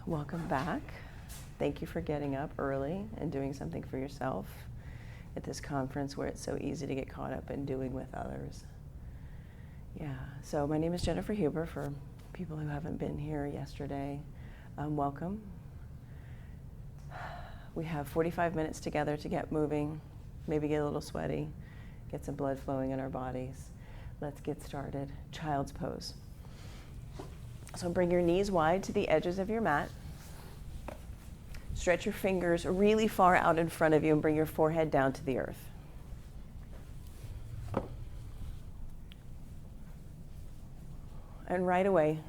Welcome back. Thank you for getting up early and doing something for yourself at this conference where it's so easy to get caught up in doing with others. Yeah, so my name is Jennifer Huber. For people who haven't been here yesterday, welcome. We have 45 minutes together to get moving, maybe get a little sweaty, get some blood flowing in our bodies. Let's get started. Child's pose. So bring your knees wide to the edges of your mat. Stretch your fingers really far out in front of you and bring your forehead down to the earth. And right away,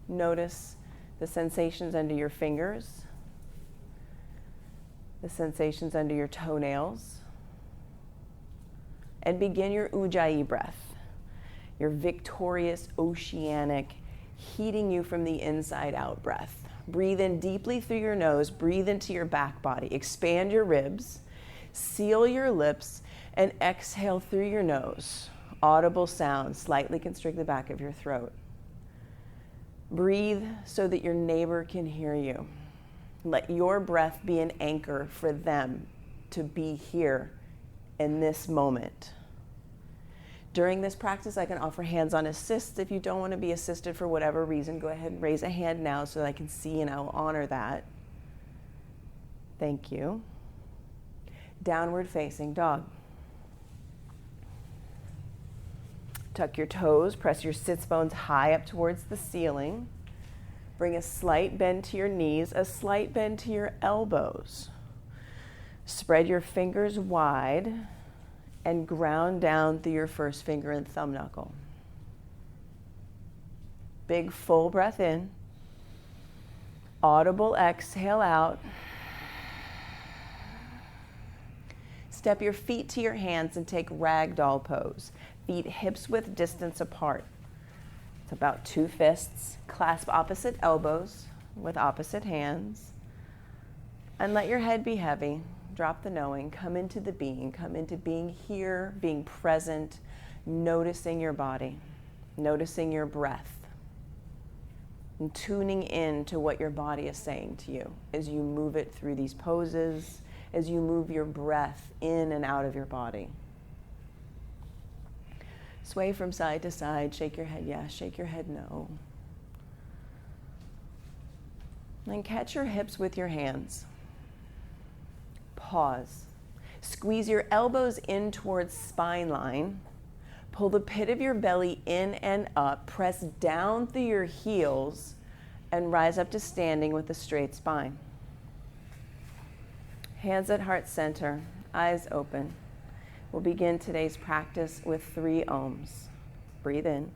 notice the sensations under your fingers, the sensations under your toenails, and begin your Ujjayi breath, your victorious, oceanic, heating you from the inside out breath. Breathe in deeply through your nose, breathe into your back body, expand your ribs, seal your lips, and exhale through your nose. Audible sound, slightly constrict the back of your throat. Breathe so that your neighbor can hear you. Let your breath be an anchor for them to be here in this moment. During this practice, I can offer hands-on assists. If you don't want to be assisted for whatever reason, go ahead and raise a hand now so that I can see and I will honor that. Thank you. Downward facing dog. Tuck your toes, press your sits bones high up towards the ceiling. Bring a slight bend to your knees, a slight bend to your elbows. Spread your fingers wide and ground down through your first finger and thumb knuckle. Big full breath in. Audible exhale out. Step your feet to your hands and take ragdoll pose. Feet hips width distance apart. It's about 2 fists. Clasp opposite elbows with opposite hands. And let your head be heavy. Drop the knowing, come into the being, come into being here, being present, noticing your body, noticing your breath, and tuning in to what your body is saying to you as you move it through these poses, as you move your breath in and out of your body. Sway from side to side, shake your head yes, shake your head no. And catch your hips with your hands. Pause. Squeeze your elbows in towards spine line. Pull the pit of your belly in and up. Press down through your heels and rise up to standing with a straight spine. Hands at heart center, eyes open. We'll begin today's practice with 3 ohms. Breathe in.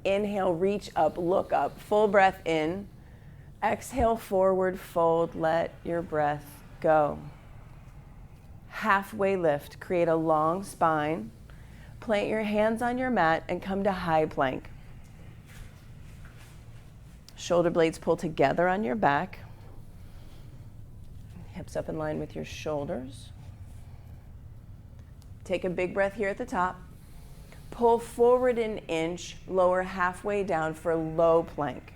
Inhale, reach up, look up, full breath in. Exhale, forward fold, let your breath go. Halfway lift, create a long spine. Plant your hands on your mat and come to high plank. Shoulder blades pull together on your back. Hips up in line with your shoulders. Take a big breath here at the top. Pull forward an inch, lower halfway down for low plank.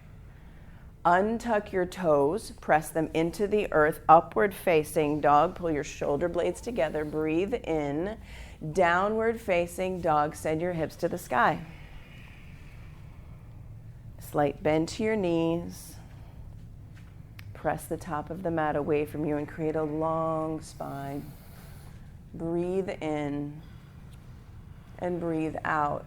Untuck your toes, press them into the earth, upward facing dog. Pull your shoulder blades together, breathe in. Downward facing dog, send your hips to the sky. Slight bend to your knees. Press the top of the mat away from you and create a long spine. Breathe in and breathe out.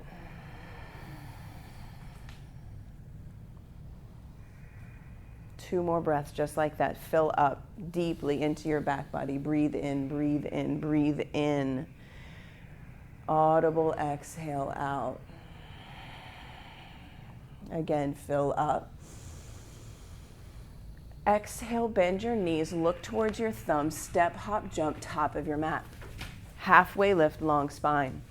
Two more breaths just like that. Fill up deeply into your back body. Breathe in, breathe in, breathe in. Audible exhale out. Again, fill up. Exhale, bend your knees, look towards your thumbs, step, hop, jump, top of your mat. Halfway lift, long spine.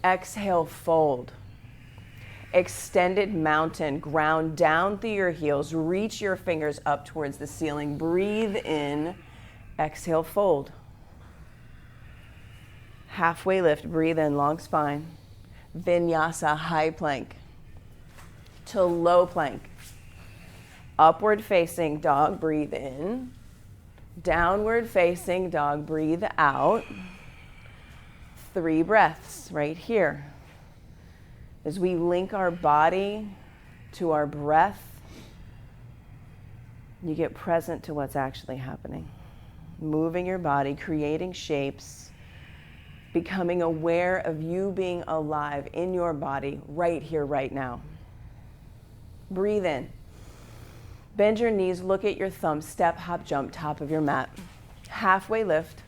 Exhale, fold. Extended mountain, ground down through your heels, reach your fingers up towards the ceiling. Breathe in, exhale, fold. Halfway lift, breathe in, long spine. Vinyasa, high plank to low plank. Upward facing dog, breathe in. Downward facing dog, breathe out. 3 breaths right here. As we link our body to our breath, you get present to what's actually happening. Moving your body, creating shapes, becoming aware of you being alive in your body right here, right now. Breathe in. Bend your knees, look at your thumbs, step, hop, jump, top of your mat. Halfway lift,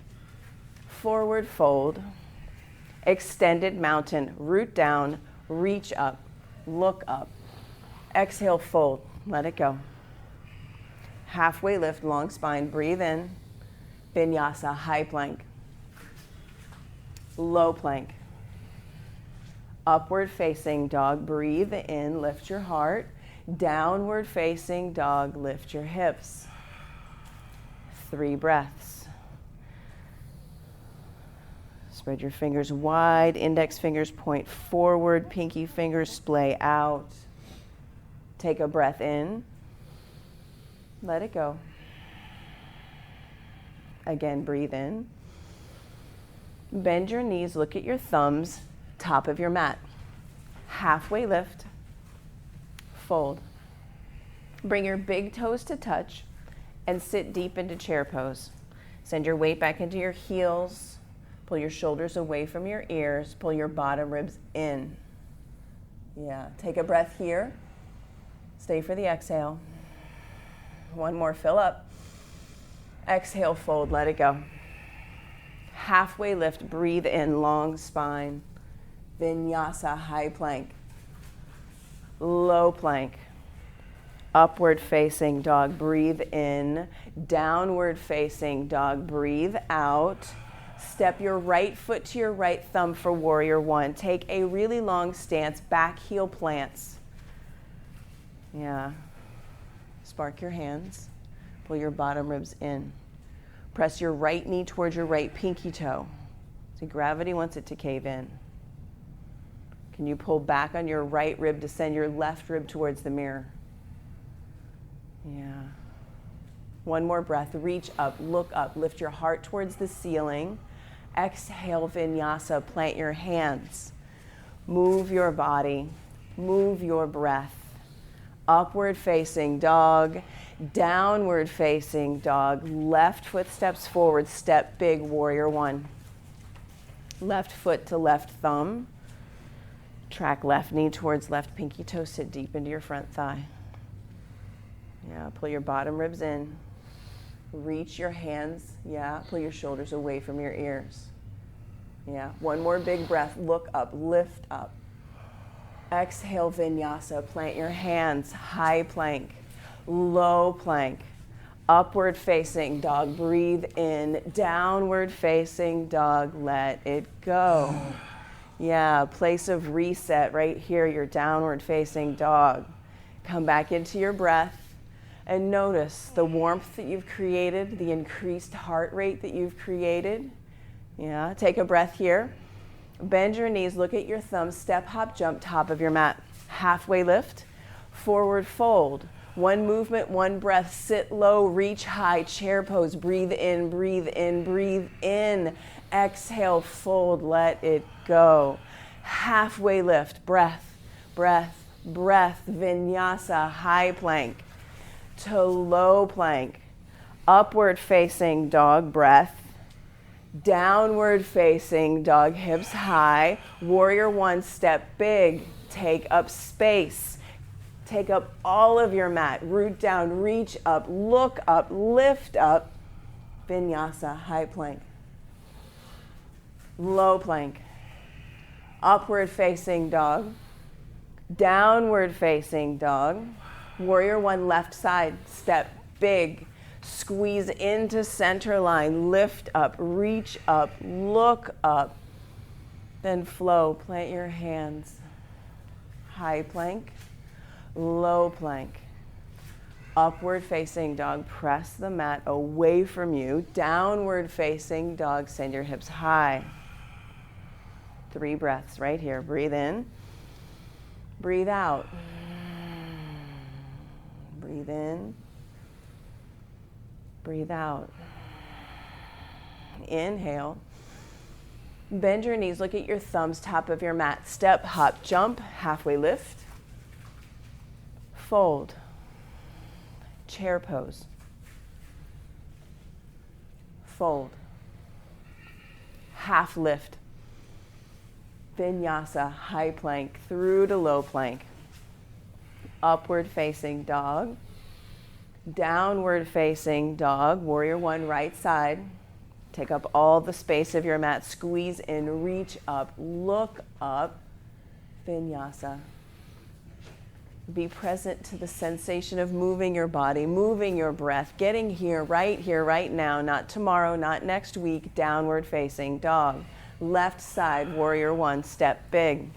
forward fold, extended mountain, root down, reach up, look up. Exhale, fold, let it go. Halfway lift, long spine, breathe in. Vinyasa, high plank, low plank. Upward facing dog, breathe in, lift your heart. Downward facing dog, lift your hips. 3 breaths. Spread your fingers wide, index fingers point forward, pinky fingers splay out. Take a breath in. Let it go. Again, breathe in. Bend your knees, look at your thumbs, top of your mat. Halfway lift. Fold. Bring your big toes to touch and sit deep into chair pose. Send your weight back into your heels. Pull your shoulders away from your ears. Pull your bottom ribs in. Yeah, take a breath here. Stay for the exhale. One more, fill up. Exhale, fold, let it go. Halfway lift, breathe in, long spine. Vinyasa, high plank. Low plank. Upward facing dog, breathe in. Downward facing dog, breathe out. Step your right foot to your right thumb for warrior 1. Take a really long stance, back heel plants. Yeah. Spark your hands. Pull your bottom ribs in. Press your right knee towards your right pinky toe. See, gravity wants it to cave in. Can you pull back on your right rib to send your left rib towards the mirror? Yeah. One more breath. Reach up, look up, lift your heart towards the ceiling. Exhale, vinyasa, plant your hands. Move your body, move your breath. Upward facing dog, downward facing dog. Left foot steps forward, step big, warrior 1. Left foot to left thumb. Track left knee towards left pinky toe, sit deep into your front thigh. Yeah, pull your bottom ribs in. Reach your hands, yeah, pull your shoulders away from your ears. Yeah, one more big breath, look up, lift up. Exhale, vinyasa, plant your hands, high plank, low plank, upward facing dog, breathe in, downward facing dog, let it go. Yeah, place of reset right here, your downward facing dog. Come back into your breath and notice the warmth that you've created, the increased heart rate that you've created. Yeah, take a breath here. Bend your knees, look at your thumbs, step, hop, jump, top of your mat. Halfway lift, forward fold. One movement, one breath, sit low, reach high, chair pose, breathe in, breathe in, breathe in. Exhale, fold, let it go. Halfway lift, breath, breath, breath, vinyasa, high plank to low plank. Upward facing dog, breath. Downward facing dog, hips high. Warrior 1, step big, take up space. Take up all of your mat, root down, reach up, look up, lift up. Vinyasa, high plank. Low plank. Upward facing dog. Downward facing dog. Warrior one, left side. Step big. Squeeze into center line. Lift up, reach up, look up. Then flow. Plant your hands. High plank, low plank. Upward facing dog. Press the mat away from you. Downward facing dog. Send your hips high. 3 breaths right here. Breathe in. Breathe out. Breathe in. Breathe out. Inhale. Bend your knees. Look at your thumbs, top of your mat. Step, hop, jump, halfway lift. Fold. Chair pose. Fold. Half lift. Vinyasa, high plank through to low plank. Upward facing dog. Downward facing dog. Warrior one, right side. Take up all the space of your mat. Squeeze in, reach up, look up. Vinyasa. Be present to the sensation of moving your body, moving your breath, getting here, right now, not tomorrow, not next week. Downward facing dog. Left side, warrior one, step big.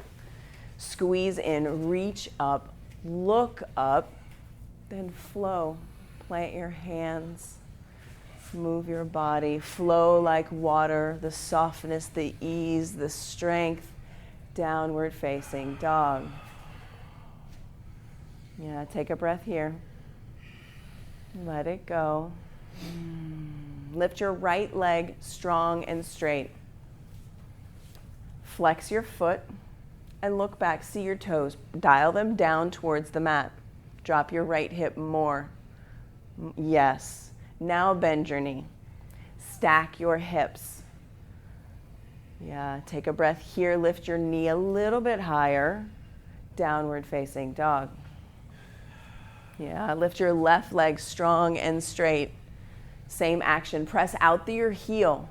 Squeeze in, reach up, look up, then flow. Plant your hands, move your body, flow like water, the softness, the ease, the strength. Downward facing dog. Yeah, take a breath here. Let it go. Lift your right leg strong and straight. Flex your foot and look back. See your toes. Dial them down towards the mat. Drop your right hip more. Yes. Now bend your knee. Stack your hips. Yeah, take a breath here. Lift your knee a little bit higher. Downward facing dog. Yeah, lift your left leg strong and straight. Same action. Press out through your heel.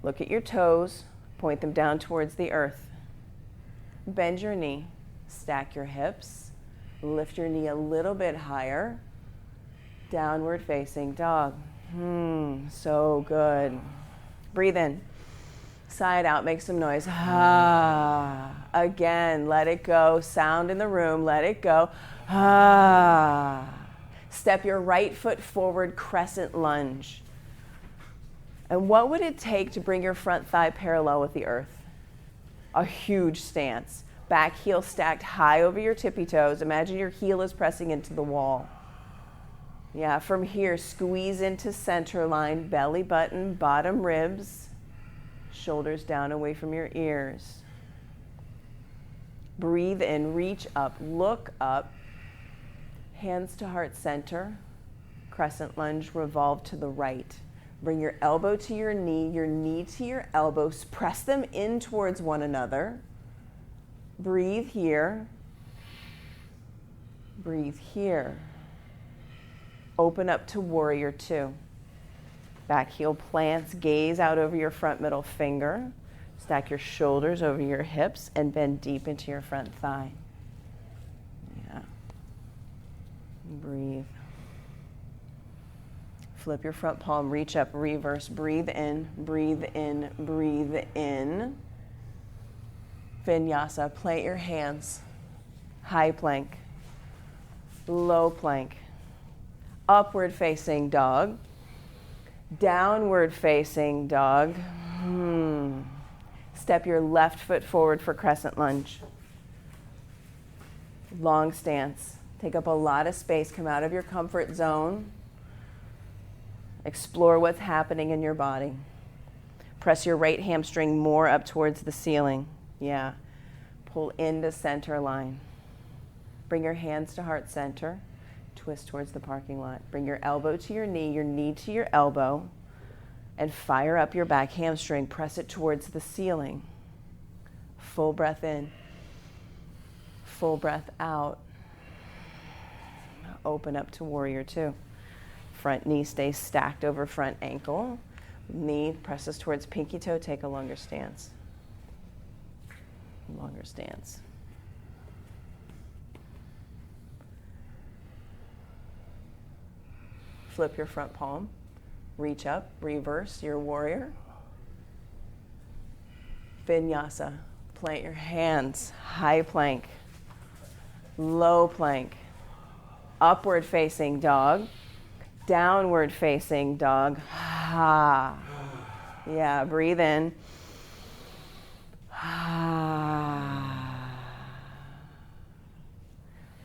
Look at your toes. Point them down towards the earth. Bend your knee. Stack your hips. Lift your knee a little bit higher. Downward facing dog. So good. Breathe in. Side out. Make some noise. Ah. Again, let it go. Sound in the room. Let it go. Ah. Step your right foot forward, crescent lunge. And what would it take to bring your front thigh parallel with the earth? A huge stance. Back heel stacked high over your tippy toes. Imagine your heel is pressing into the wall. Yeah, from here, squeeze into center line, belly button, bottom ribs, shoulders down away from your ears. Breathe in, reach up, look up, hands to heart center, crescent lunge, revolve to the right. Bring your elbow to your knee to your elbows, press them in towards one another. Breathe here. Breathe here. Open up to warrior two. Back heel plants, gaze out over your front middle finger. Stack your shoulders over your hips and bend deep into your front thigh. Yeah. Breathe. Flip your front palm, reach up, reverse, breathe in, breathe in, breathe in. Vinyasa, plant your hands. High plank, low plank. Upward facing dog. Downward facing dog. Step your left foot forward for crescent lunge. Long stance. Take up a lot of space. Come out of your comfort zone. Explore what's happening in your body. Press your right hamstring more up towards the ceiling. Yeah. Pull into center line. Bring your hands to heart center. Twist towards the parking lot. Bring your elbow to your knee to your elbow, and fire up your back hamstring. Press it towards the ceiling. Full breath in. Full breath out. Open up to warrior two. Front knee stays stacked over front ankle. Knee presses towards pinky toe. Take a longer stance. Longer stance. Flip your front palm. Reach up, reverse your warrior. Vinyasa. Plant your hands. High plank. Low plank. Upward facing dog. Downward facing dog. Ha. Yeah, breathe in.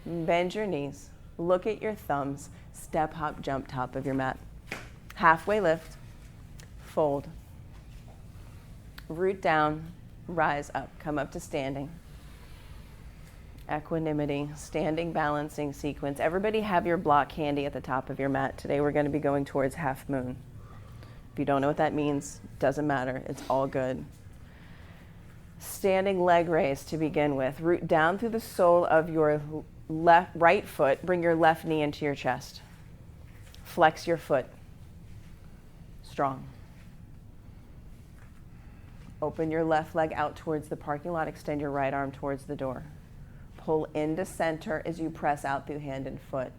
Bend your knees. Look at your thumbs. Step, hop, jump, top of your mat. Halfway lift. Fold. Root down. Rise up. Come up to standing. Equanimity. Standing balancing sequence. Everybody have your block handy at the top of your mat. Today we're going to be going towards half moon. If you don't know what that means, doesn't matter. It's all good. Standing leg raise to begin with. Root down through the sole of your right foot. Bring your left knee into your chest. Flex your foot. Strong. Open your left leg out towards the parking lot. Extend your right arm towards the door. Pull into center as you press out through hand and foot.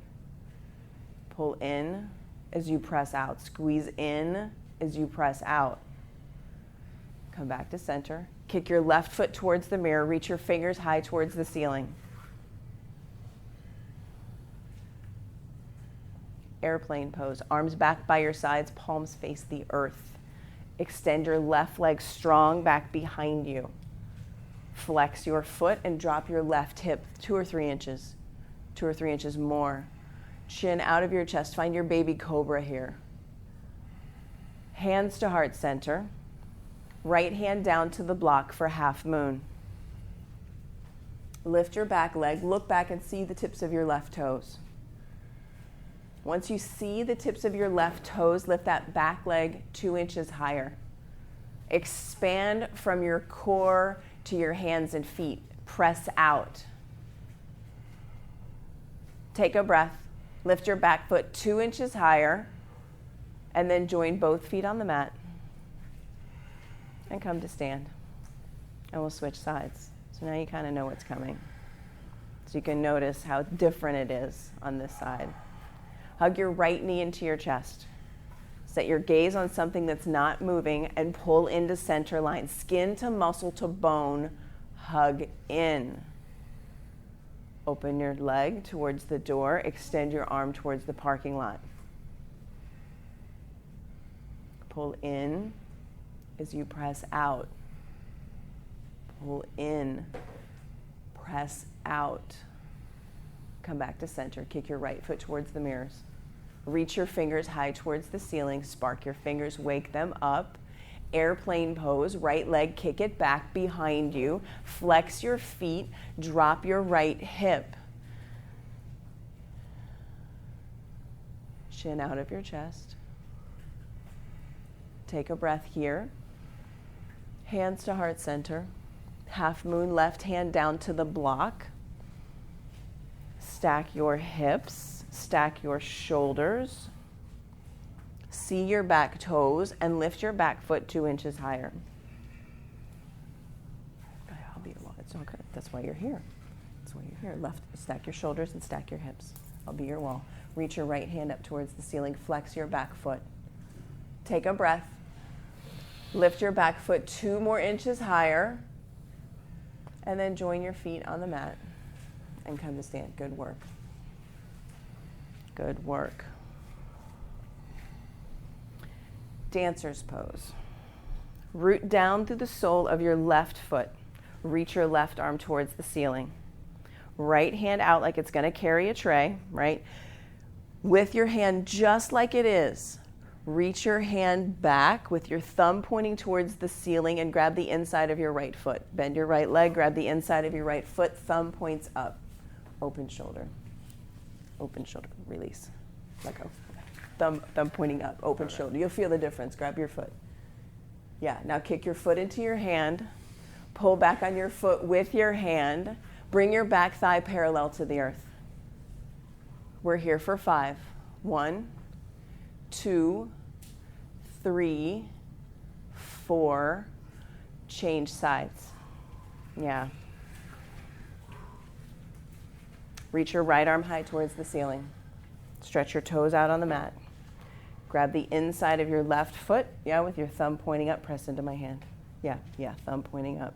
Pull in as you press out. Squeeze in as you press out. Come back to center. Kick your left foot towards the mirror. Reach your fingers high towards the ceiling. Airplane pose. Arms back by your sides, palms face the earth. Extend your left leg strong back behind you. Flex your foot and drop your left hip 2 or 3 inches. 2 or 3 inches more. Chin out of your chest. Find your baby cobra here. Hands to heart center. Right hand down to the block for half moon. Lift your back leg. Look back and see the tips of your left toes. Once you see the tips of your left toes, lift that back leg 2 inches higher. Expand from your core to your hands and feet. Press out. Take a breath. Lift your back foot 2 inches higher, and then join both feet on the mat. And come to stand. And we'll switch sides. So now you kind of know what's coming. So you can notice how different it is on this side. Hug your right knee into your chest. Set your gaze on something that's not moving and pull into center line. Skin to muscle to bone. Hug in. Open your leg towards the door. Extend your arm towards the parking lot. Pull in as you press out. Pull in. Press out. Come back to center. Kick your right foot towards the mirrors. Reach your fingers high towards the ceiling. Spark your fingers. Wake them up. Airplane pose. Right leg, kick it back behind you. Flex your feet. Drop your right hip. Chin out of your chest. Take a breath here. Hands to heart center. Half moon, left hand down to the block. Stack your hips, stack your shoulders. See your back toes and lift your back foot 2 inches higher. I'll be along. It's all good. That's why you're here. That's why you're here. Left, stack your shoulders and stack your hips. I'll be your wall. Reach your right hand up towards the ceiling. Flex your back foot. Take a breath. Lift your back foot 2 more inches higher. And then join your feet on the mat and come to stand. Good work. Good work. Dancer's pose. Root down through the sole of your left foot. Reach your left arm towards the ceiling. Right hand out like it's going to carry a tray, right? With your hand just like it is. Reach your hand back with your thumb pointing towards the ceiling and grab the inside of your right foot. Bend your right leg, grab the inside of your right foot, thumb points up. Open shoulder. Open shoulder. Release. Let go. Thumb pointing up. Open shoulder. You'll feel the difference. Grab your foot. Yeah, now kick your foot into your hand. Pull back on your foot with your hand. Bring your back thigh parallel to the earth. We're here for 5. 1, 2, 3, 4. Change sides. Yeah, Reach your right arm high towards the ceiling. Stretch your toes out on the mat. Grab the inside of your left foot, with your thumb pointing up, press into my hand. Thumb pointing up.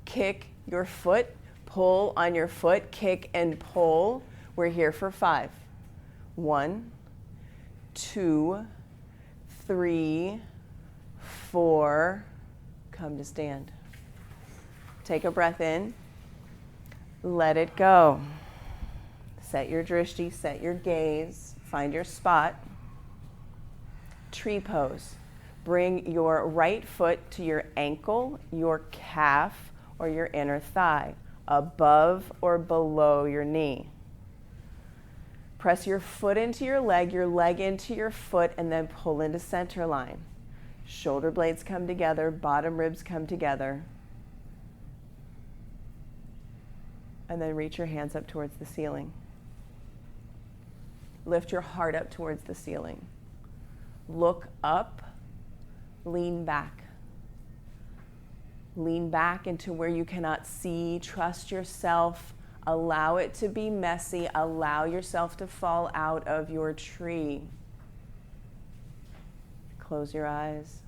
Kick your foot, pull on your foot, kick and pull. We're here for 5. 1, 2, 3, 4. Come to stand. Take a breath in. Let it go. Set your drishti, set your gaze, find your spot. Tree pose. Bring your right foot to your ankle, your calf, or your inner thigh, above or below your knee. Press your foot into your leg into your foot, and then pull into center line. Shoulder blades come together, bottom ribs come together. And then reach your hands up towards the ceiling. Lift your heart up towards the ceiling. Look up, lean back. Lean back into where you cannot see. Trust yourself. Allow it to be messy. Allow yourself to fall out of your tree. Close your eyes.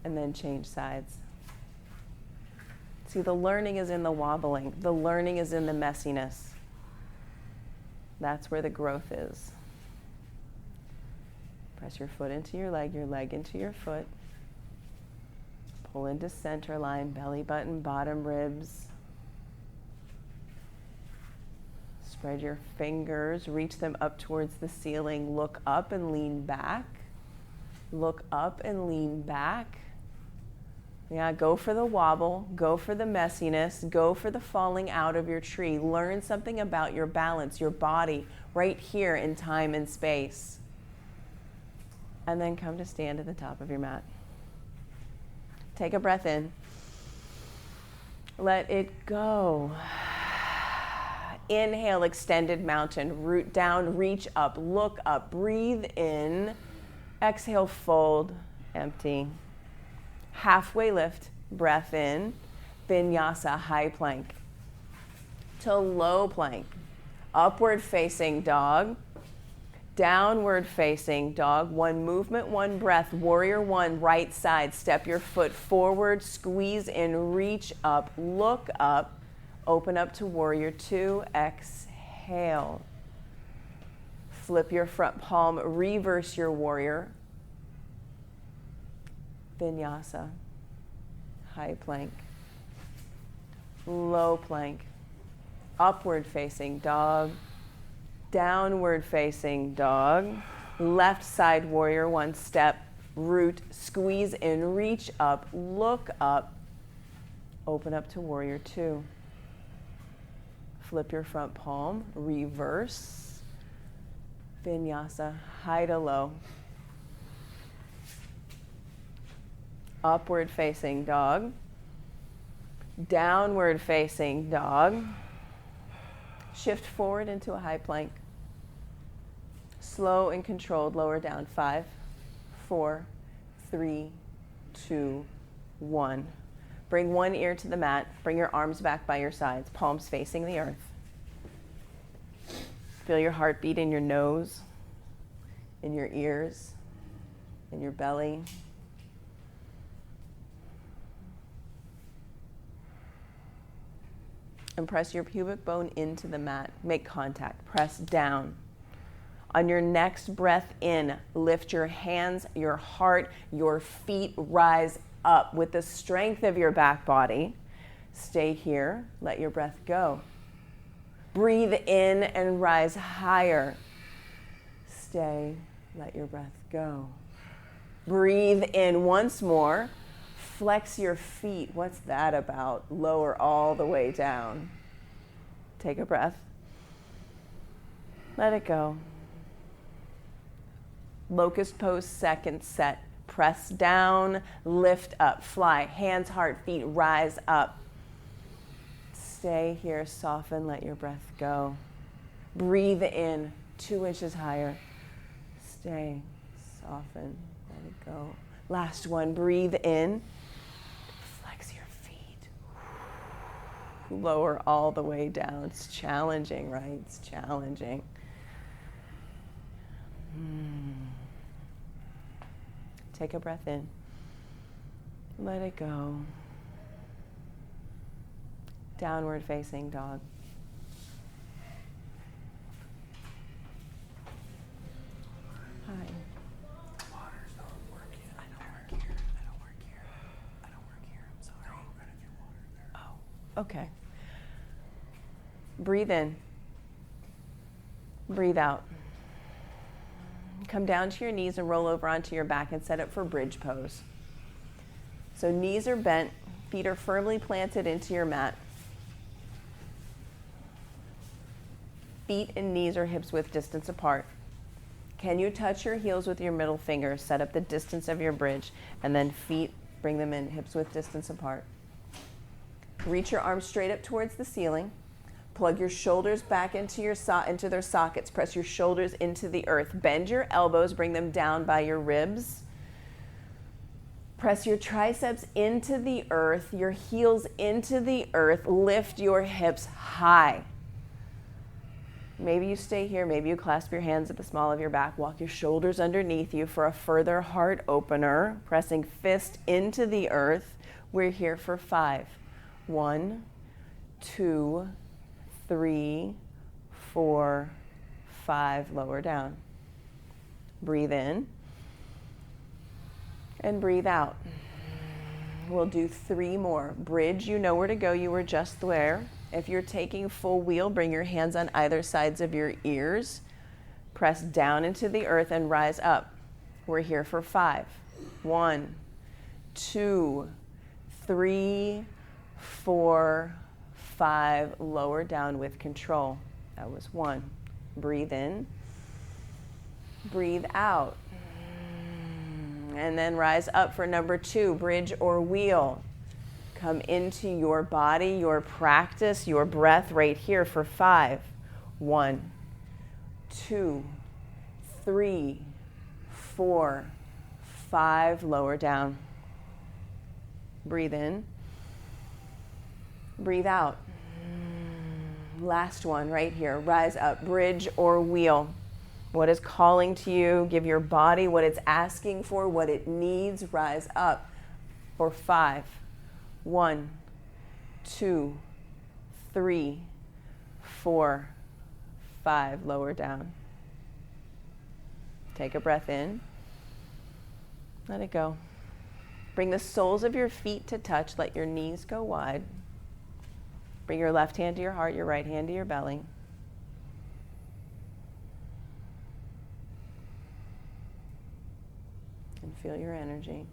And then change sides. See, the learning is in the wobbling. The learning is in the messiness. That's where the growth is. Press your foot into your leg into your foot. Pull into center line, belly button, bottom ribs. Spread your fingers, reach them up towards the ceiling. Look up and lean back. Look up and lean back. Go for the wobble, go for the messiness, go for the falling out of your tree. Learn something about your balance, your body, right here in time and space. And then come to stand at the top of your mat. Take a breath in. Let it go. Inhale, extended mountain. Root down, reach up, look up, breathe in. Exhale, fold, empty. Halfway lift, breath in. Vinyasa, high plank. To low plank. Upward facing dog. Downward facing dog. 1 movement, 1 breath. Warrior 1, right side. Step your foot forward, squeeze in, reach up, look up. Open up to warrior 2. Exhale. Flip your front palm, reverse your warrior. Vinyasa. High plank. Low plank. Upward facing dog. Downward facing dog. Left side warrior 1 step. Root, squeeze in, reach up, look up. Open up to warrior 2. Flip your front palm, reverse. Vinyasa, high to low. Upward facing dog. Downward facing dog. Shift forward into a high plank. Slow and controlled, lower down. 5, 4, 3, 2, 1. Bring one ear to the mat. Bring your arms back by your sides, palms facing the earth. Feel your heartbeat in your nose, in your ears, in your belly. And press your pubic bone into the mat. Make contact. Press down. On your next breath in, lift your hands, your heart, your feet, rise up with the strength of your back body. Stay here. Let your breath go. Breathe in and rise higher. Stay. Let your breath go. Breathe in once more. Flex your feet. What's that about? Lower all the way down. Take a breath. Let it go. Locust pose, second set. Press down, lift up, fly. Hands, heart, feet, rise up. Stay here, soften, let your breath go. Breathe in, 2 inches higher. Stay, soften, let it go. Last one, breathe in. Flex your feet. Lower all the way down. It's challenging, right? It's challenging. Take a breath in. Let it go. Downward facing dog. Hi. Water's not working. I don't work here. I don't work here. I don't work here. I'm sorry. No, we're gonna get water there. Oh, okay. Breathe in. Breathe out. Come down to your knees and roll over onto your back and set up for bridge pose. So knees are bent, feet are firmly planted into your mat. Feet and knees are hips width distance apart. Can you touch your heels with your middle finger? Set up the distance of your bridge, and then feet, bring them in, hips width distance apart. Reach your arms straight up towards the ceiling. Plug your shoulders back into their sockets. Press your shoulders into the earth. Bend your elbows, bring them down by your ribs. Press your triceps into the earth, your heels into the earth. Lift your hips high. Maybe you stay here, maybe you clasp your hands at the small of your back. Walk your shoulders underneath you for a further heart opener. Pressing fist into the earth. We're here for 5. 1, 2, 3, 4, 5. Lower down. Breathe in and breathe out. We'll do 3 more. Bridge, you know where to go. You were just there. If you're taking full wheel, bring your hands on either sides of your ears. Press down into the earth and rise up. We're here for 5. 1, 2, 3, 4, 5. Lower down with control. That was 1. Breathe in. Breathe out. And then rise up for number 2, bridge or wheel. Come into your body, your practice, your breath right here for 5. 1, 2, 3, 4, 5. Lower down. Breathe in. Breathe out. Last one right here. Rise up, bridge or wheel. What is calling to you? Give your body what it's asking for, what it needs. Rise up for 5. 1, 2, 3, 4, 5. Lower down. Take a breath in. Let it go. Bring the soles of your feet to touch. Let your knees go wide. Bring your left hand to your heart, your right hand to your belly. And feel your energy.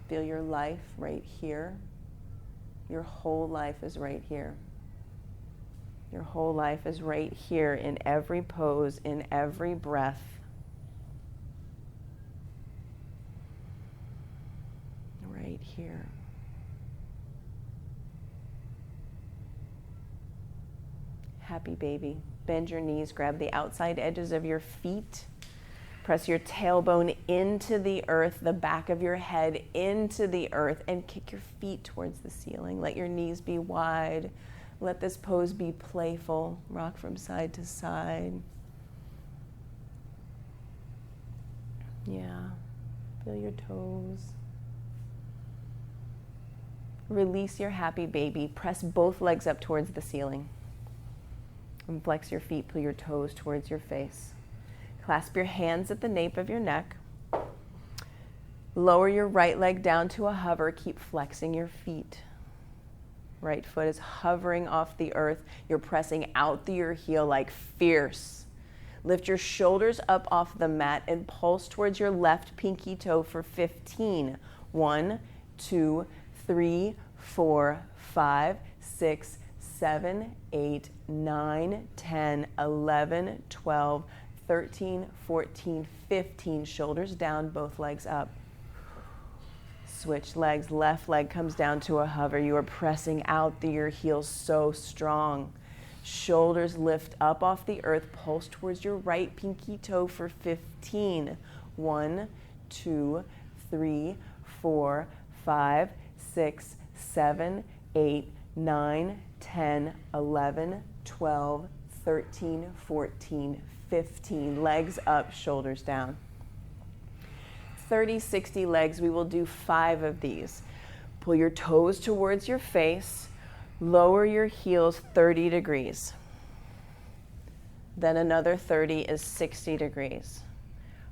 Feel your life right here. Your whole life is right here. Your whole life is right here in every pose, in every breath. Right here. Happy baby. Bend your knees, grab the outside edges of your feet. Press your tailbone into the earth, the back of your head into the earth, and kick your feet towards the ceiling. Let your knees be wide. Let this pose be playful. Rock from side to side. Yeah. Feel your toes. Release your happy baby. Press both legs up towards the ceiling. And flex your feet, pull your toes towards your face. Clasp your hands at the nape of your neck. Lower your right leg down to a hover. Keep flexing your feet. Right foot is hovering off the earth. You're pressing out through your heel like fierce. Lift your shoulders up off the mat and pulse towards your left pinky toe for 15. 1, 2, 3, 4, 5, 6, 7, 8, 9, 10, 11, 12, 13, 14, 15. Shoulders down, both legs up. Switch legs. Left leg comes down to a hover. You are pressing out through your heels so strong. Shoulders lift up off the earth. Pulse towards your right pinky toe for 15. 1, 2, 3, 4, 5, 6, 7, 8, 9, 10, 11, 12, 13, 14, 15. Legs up, shoulders down. 30, 60 legs. We will do 5 of these. Pull your toes towards your face. Lower your heels 30 degrees. Then another 30 is 60 degrees.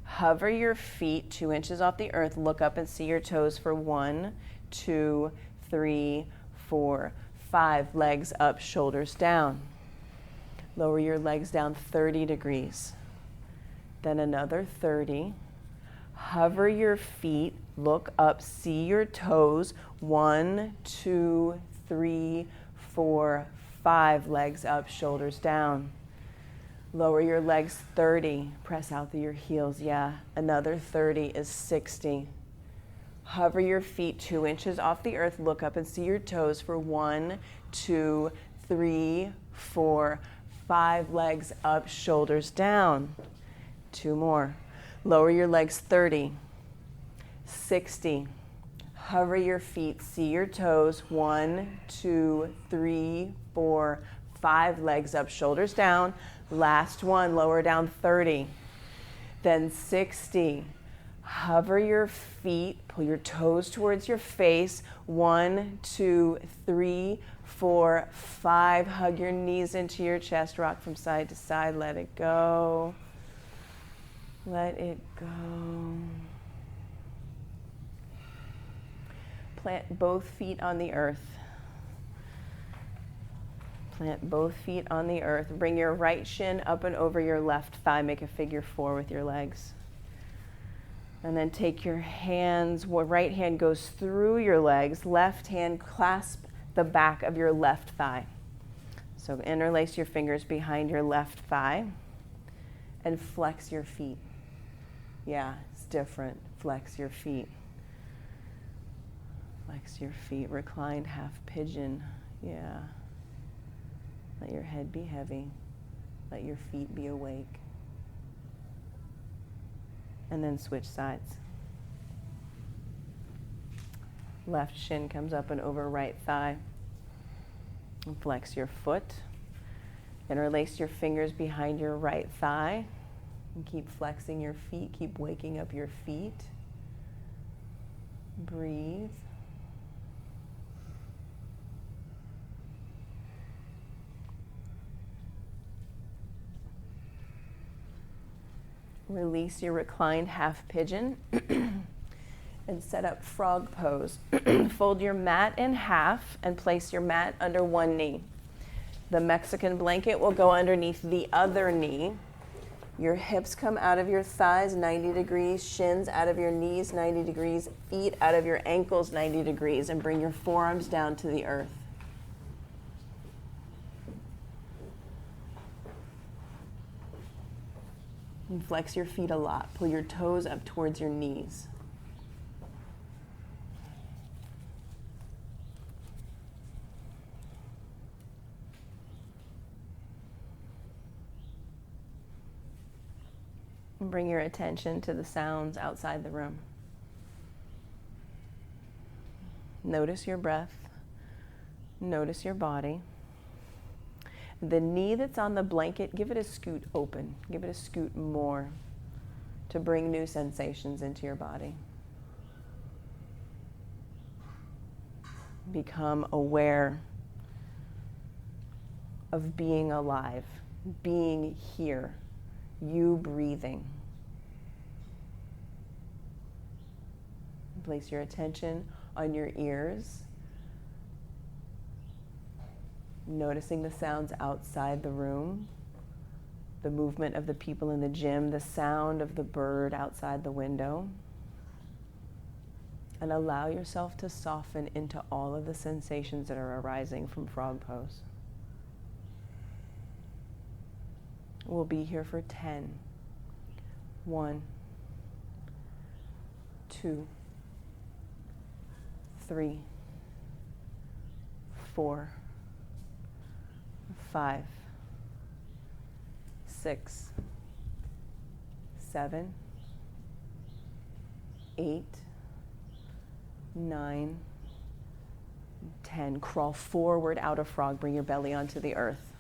Hover your feet 2 inches off the earth. Look up and see your toes for 1, 2, 3, 4, 5. Legs up, shoulders down. Lower your legs down 30 degrees. Then another 30. Hover your feet. Look up, see your toes. 1, 2, 3, 4, 5. Legs up, shoulders down. Lower your legs 30. Press out through your heels. Yeah. Another 30 is 60. Hover your feet 2 inches off the earth. Look up and see your toes for 1, 2, 3, 4, 5. Legs up, shoulders down. 2 more. Lower your legs 30. 60. Hover your feet. See your toes. 1, 2, 3, 4, 5. Legs up, shoulders down. Last one. Lower down 30. Then 60. Hover your feet. Pull your toes towards your face. 1, 2, 3, 4, 5. Hug your knees into your chest. Rock from side to side. Let it go. Let it go. Plant both feet on the earth. Plant both feet on the earth. Bring your right shin up and over your left thigh. Make a figure 4 with your legs. And then take your hands, right hand goes through your legs. Left hand clasp the back of your left thigh. So interlace your fingers behind your left thigh and flex your feet. Yeah, it's different. Flex your feet. Flex your feet. Reclined half pigeon. Yeah. Let your head be heavy. Let your feet be awake. And then switch sides. Left shin comes up and over right thigh. And flex your foot. Interlace your fingers behind your right thigh. And keep flexing your feet. Keep waking up your feet. Breathe. Release your reclined half pigeon and set up frog pose. Fold your mat in half and place your mat under one knee. The Mexican blanket will go underneath the other knee. Your hips come out of your thighs 90 degrees, shins out of your knees 90 degrees, feet out of your ankles 90 degrees, and bring your forearms down to the earth. And flex your feet a lot. Pull your toes up towards your knees. And bring your attention to the sounds outside the room. Notice your breath. Notice your body. The knee that's on the blanket, give it a scoot open. Give it a scoot more to bring new sensations into your body. Become aware of being alive, being here, you breathing. Place your attention on your ears. Noticing the sounds outside the room, the movement of the people in the gym, the sound of the bird outside the window. And allow yourself to soften into all of the sensations that are arising from frog pose. We'll be here for 10. 1, 2, 3, 4, 5, 6, 7, 8, 9, 10. Crawl forward out of frog. Bring your belly onto the earth.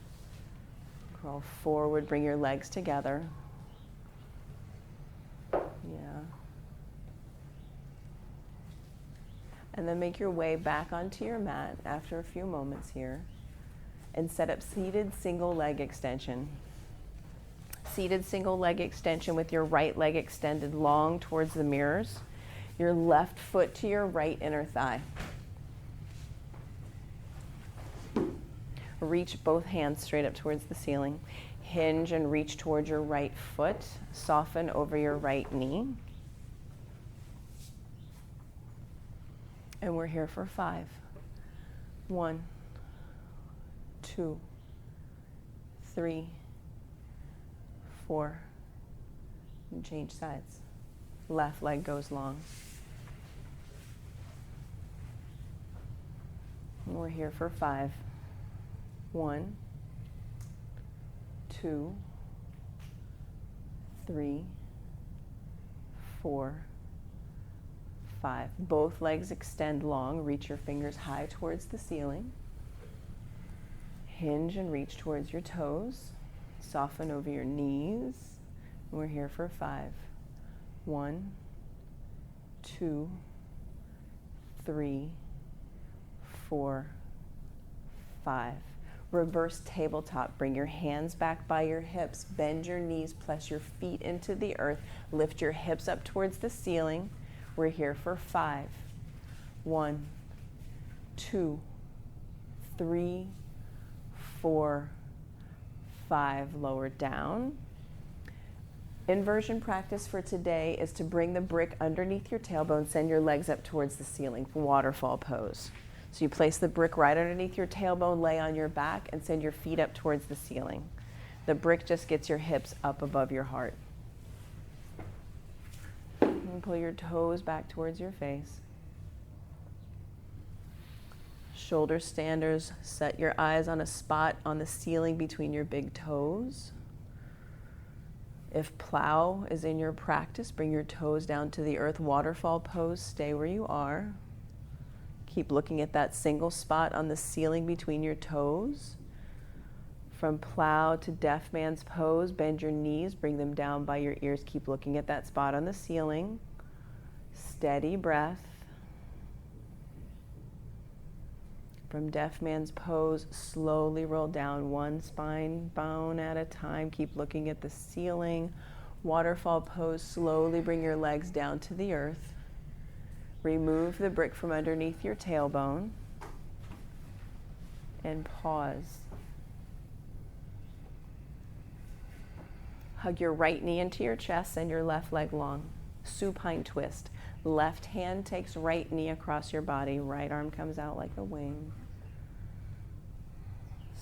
Crawl forward. Bring your legs together. Yeah. And then make your way back onto your mat after a few moments here and set up seated single leg extension. Seated single leg extension with your right leg extended long towards the mirrors. Your left foot to your right inner thigh. Reach both hands straight up towards the ceiling. Hinge and reach towards your right foot. Soften over your right knee. And we're here for 5. 1, 2, 3, 4. And change sides. Left leg goes long. And we're here for 5. 1, 2, 3, 4, 5. Both legs extend long. Reach your fingers high towards the ceiling. Hinge and reach towards your toes. Soften over your knees. We're here for 5. 1, 2, 3, 4, 5. Reverse tabletop. Bring your hands back by your hips. Bend your knees, press your feet into the earth. Lift your hips up towards the ceiling. We're here for 5. 1, 2, 3, 4, 5. Lower down. Inversion practice for today is to bring the brick underneath your tailbone, send your legs up towards the ceiling, waterfall pose. So you place the brick right underneath your tailbone, lay on your back, and send your feet up towards the ceiling. The brick just gets your hips up above your heart. And pull your toes back towards your face. Shoulder standers, set your eyes on a spot on the ceiling between your big toes. If plow is in your practice, bring your toes down to the earth. Waterfall pose, stay where you are. Keep looking at that single spot on the ceiling between your toes. From plow to deaf man's pose, bend your knees, bring them down by your ears. Keep looking at that spot on the ceiling. Steady breath. From deaf man's pose, slowly roll down one spine bone at a time. Keep looking at the ceiling. Waterfall pose, slowly bring your legs down to the earth. Remove the brick from underneath your tailbone and pause. Hug your right knee into your chest, send your left leg long. Supine twist. Left hand takes right knee across your body. Right arm comes out like a wing.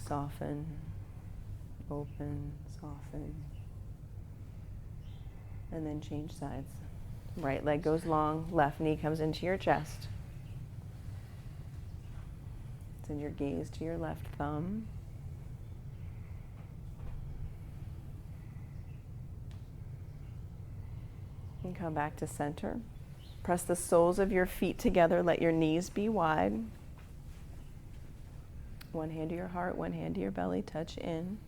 Soften, open, soften. And then change sides. Right leg goes long, left knee comes into your chest. Send your gaze to your left thumb. And come back to center. Press the soles of your feet together. Let your knees be wide. One hand to your heart, one hand to your belly. Touch in.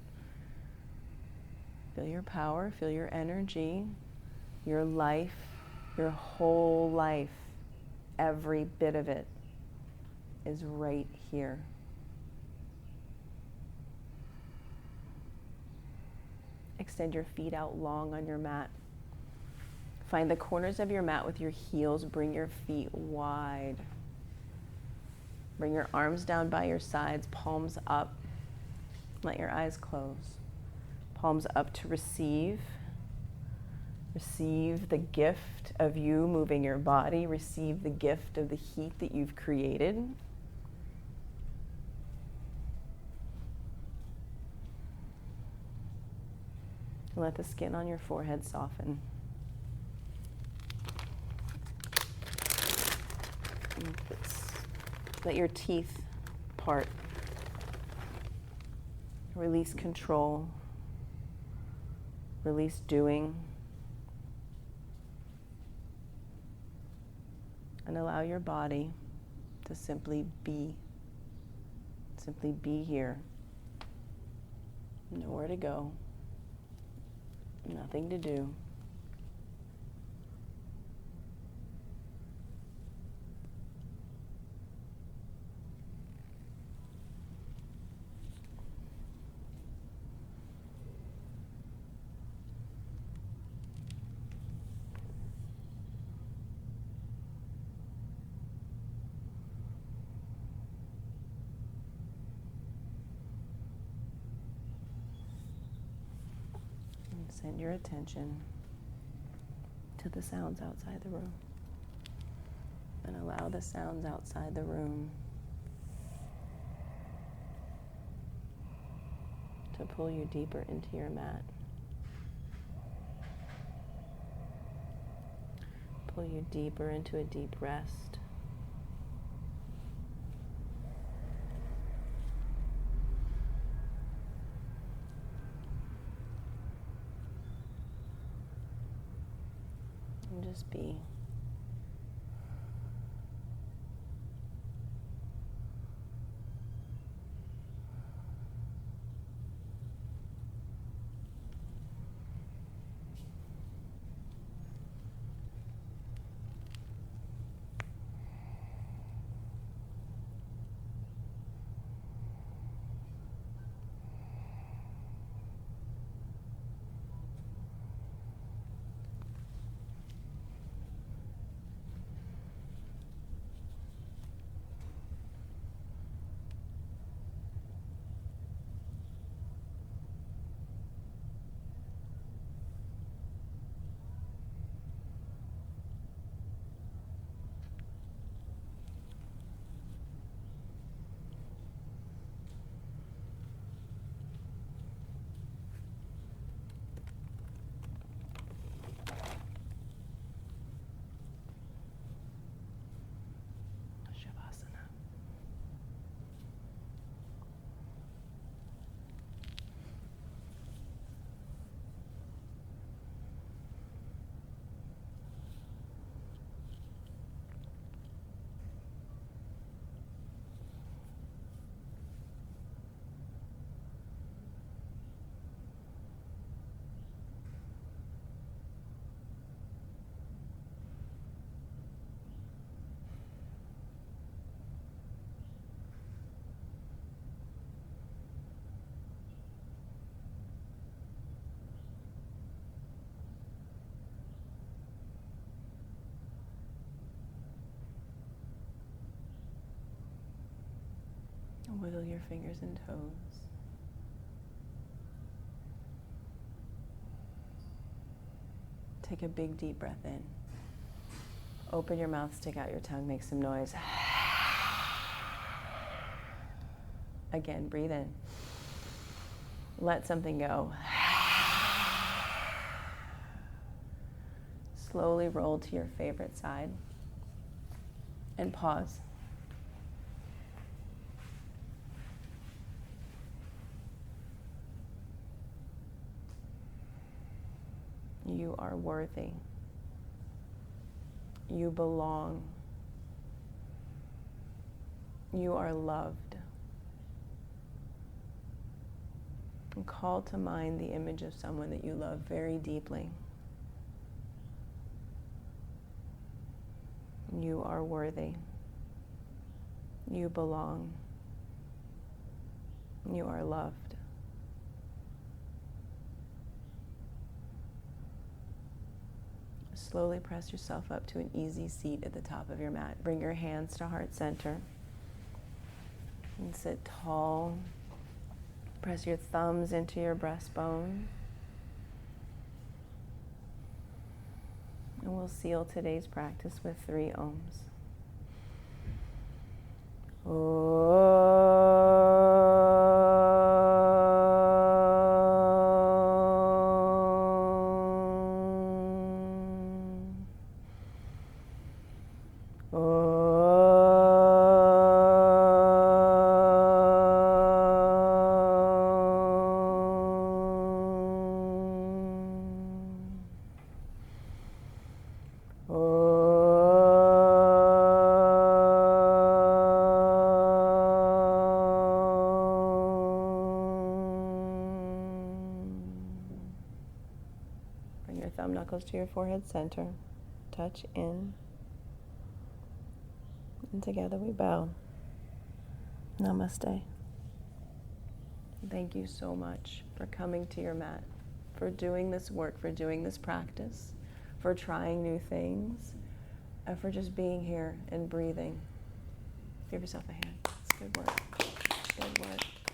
Feel your power, feel your energy, your life, your whole life. Every bit of it is right here. Extend your feet out long on your mat. Find the corners of your mat with your heels. Bring your feet wide. Bring your arms down by your sides, palms up. Let your eyes close. Palms up to receive. Receive the gift of you moving your body. Receive the gift of the heat that you've created. Let the skin on your forehead soften. Let your teeth part. Release control. Release doing. And allow your body to simply be. Simply be here. Nowhere to go. Nothing to do. And send your attention to the sounds outside the room. And allow the sounds outside the room to pull you deeper into your mat. Pull you deeper into a deep rest. And just be. Shavasana. Wiggle your fingers and toes. Take a big deep breath in. Open your mouth, stick out your tongue, make some noise. Again, breathe in. Let something go. Slowly roll to your favorite side and pause. You are worthy. You belong. You are loved. And call to mind the image of someone that you love very deeply. You are worthy. You belong. You are loved. Slowly press yourself up to an easy seat at the top of your mat. Bring your hands to heart center. And sit tall. Press your thumbs into your breastbone. And we'll seal today's practice with 3 ohms. thumb knuckles to your forehead center. Touch in. And together we bow. Namaste. Thank you so much for coming to your mat, for doing this work, for doing this practice, for trying new things, and for just being here and breathing. Give yourself a hand. It's good work. Good work.